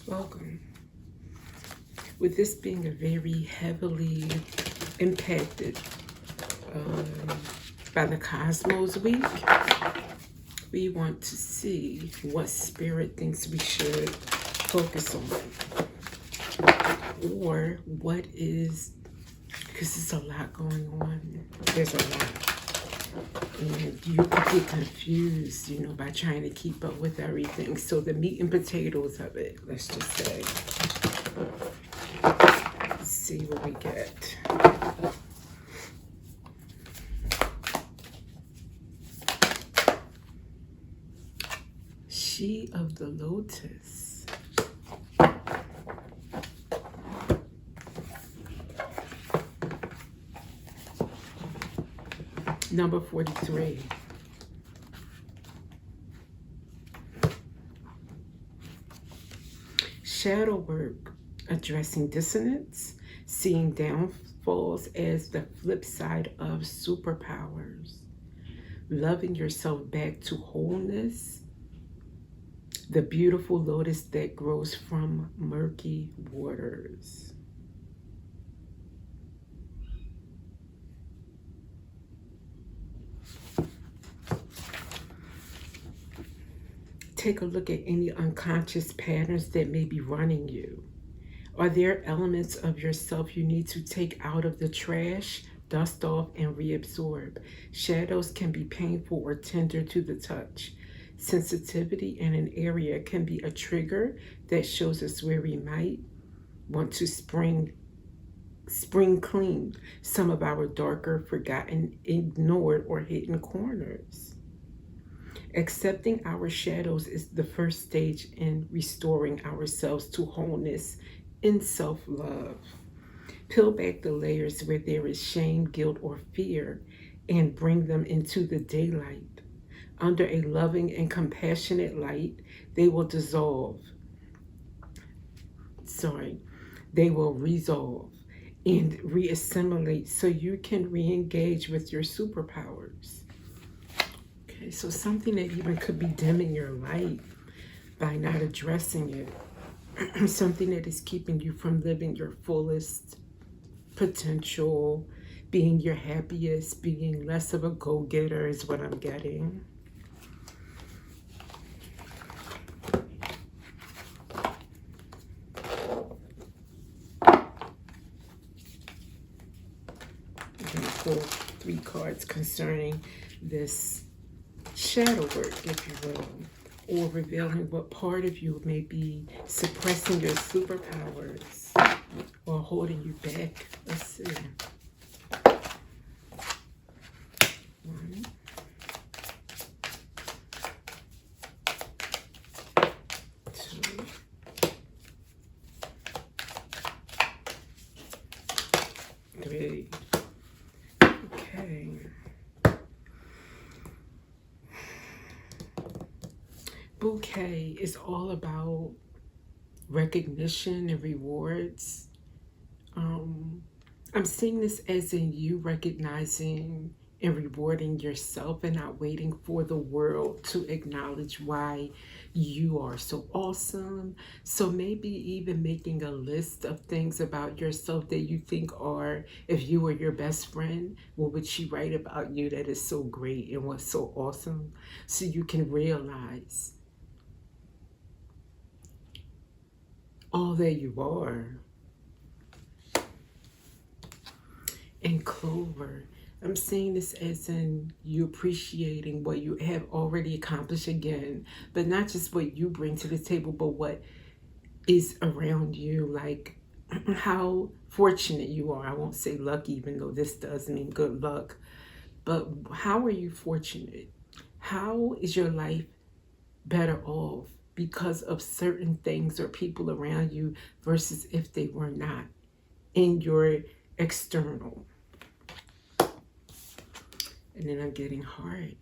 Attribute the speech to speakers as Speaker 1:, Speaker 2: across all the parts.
Speaker 1: Welcome. With this being a very heavily impacted by the Cosmos week, we want to see what spirit thinks we should focus on, or what is, because there's a lot going on. There's a lot. And you could get confused, by trying to keep up with everything. So the meat and potatoes of it, let's just say. Let's see what we get. She of the Lotus. Number 43. Shadow work, addressing dissonance, seeing downfalls as the flip side of superpowers, loving yourself back to wholeness, the beautiful lotus that grows from murky waters. Take a look at any unconscious patterns that may be running you. Are there elements of yourself you need to take out of the trash, dust off, and reabsorb? Shadows can be painful or tender to the touch. Sensitivity in an area can be a trigger that shows us where we might want to spring clean some of our darker, forgotten, ignored, or hidden corners. Accepting our shadows is the first stage in restoring ourselves to wholeness in self-love. Peel back the layers where there is shame, guilt, or fear, and bring them into the daylight. Under a loving and compassionate light, they will dissolve. They will resolve and reassimilate so you can re-engage with your superpowers. Okay, so something that even could be dimming your light by not addressing it. Something that is keeping you from living your fullest potential, being your happiest, being less of a go-getter is what I'm getting. I'm going to pull 3 cards concerning this shadow work, if you will, or revealing what part of you may be suppressing your superpowers or holding you back. Let's see. 1, 2, 3. Okay. Bouquet is all about recognition and rewards. I'm seeing this as in you recognizing and rewarding yourself and not waiting for the world to acknowledge why you are so awesome. So maybe even making a list of things about yourself that you think are, if you were your best friend, what would she write about you that is so great and what's so awesome, so you can realize all that you are. And Clover, I'm seeing this as in you appreciating what you have already accomplished again, but not just what you bring to the table, but what is around you, like how fortunate you are. I won't say lucky, even though this does mean good luck, but how are you fortunate? How is your life better off because of certain things or people around you versus if they were not in your external? And then I'm getting hard,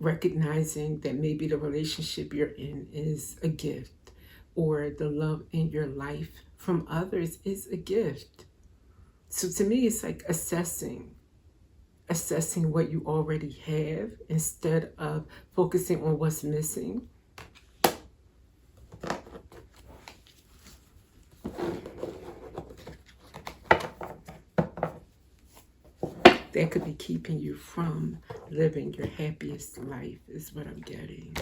Speaker 1: recognizing that maybe the relationship you're in is a gift, or the love in your life from others is a gift. So to me, it's like assessing what you already have instead of focusing on what's missing. that could be keeping you from living your happiest life is what I'm getting.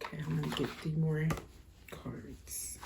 Speaker 1: Okay, I'm going to get 3 more cards.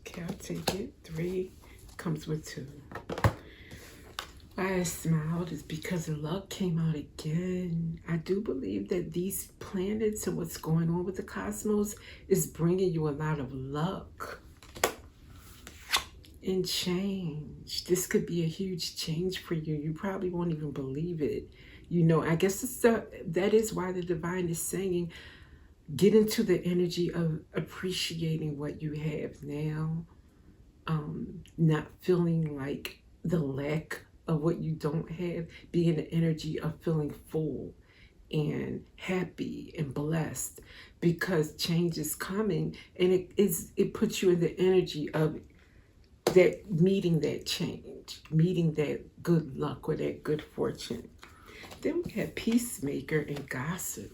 Speaker 1: Okay, I'll take it. 3 comes with 2. Why I smiled is because luck came out again. I do believe that these planets and what's going on with the cosmos is bringing you a lot of luck and change. This could be a huge change for you. You probably won't even believe it. You know, I guess that is why the divine is saying, get into the energy of appreciating what you have now. Not feeling like the lack of what you don't have. Be in the energy of feeling full and happy and blessed, because change is coming, and it puts you in the energy of that, meeting that change, meeting that good luck or that good fortune. Then we have peacemaker and gossip.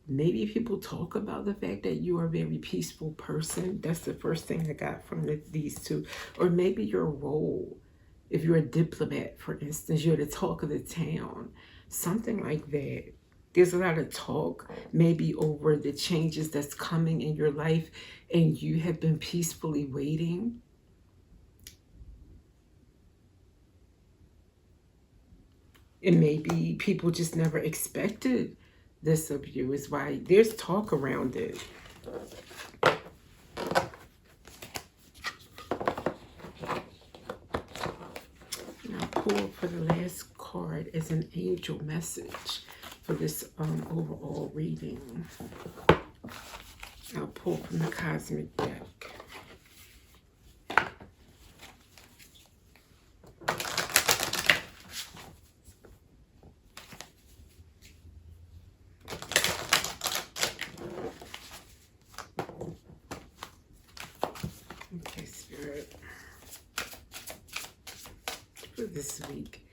Speaker 1: Maybe people talk about the fact that you are a very peaceful person. That's the first thing I got from these 2. Or maybe your role. If you're a diplomat, for instance, you're the talk of the town. Something like that. There's a lot of talk, maybe over the changes that's coming in your life, and you have been peacefully waiting. And maybe people just never expected this of you, is why there's talk around it. And I'll pull for the last card as an angel message for this overall reading. I'll pull from the cosmic deck. Okay, Spirit, for this week.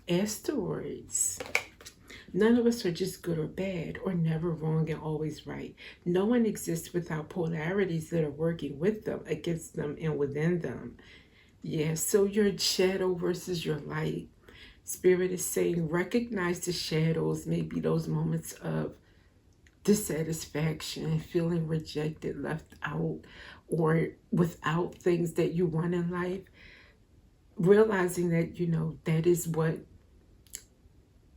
Speaker 1: Asteroids. None of us are just good or bad, or never wrong and always right. No one exists without polarities that are working with them, against them, and within them. Yeah, so your shadow versus your light. Spirit is saying recognize the shadows, maybe those moments of dissatisfaction, feeling rejected, left out, or without things that you want in life. Realizing that, you know, that is what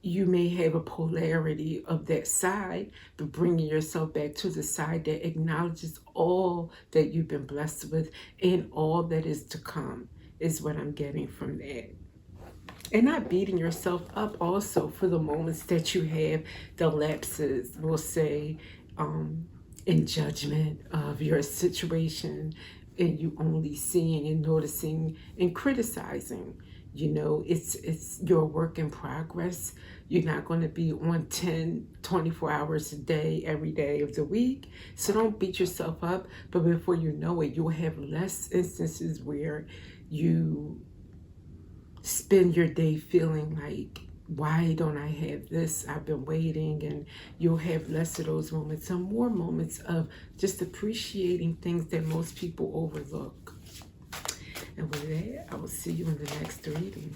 Speaker 1: you may have, a polarity of that side, but bringing yourself back to the side that acknowledges all that you've been blessed with and all that is to come, is what I'm getting from that. And not beating yourself up also for the moments that you have, the lapses, we'll say, in judgment of your situation, and you only seeing and noticing and criticizing. You know, it's your work in progress. You're not going to be on 10, 24 hours a day, every day of the week. So don't beat yourself up. But before you know it, you'll have less instances where you spend your day feeling like, why don't I have this? I've been waiting. And you'll have less of those moments, and more moments of just appreciating things that most people overlook. And with that, I will see you in the next reading.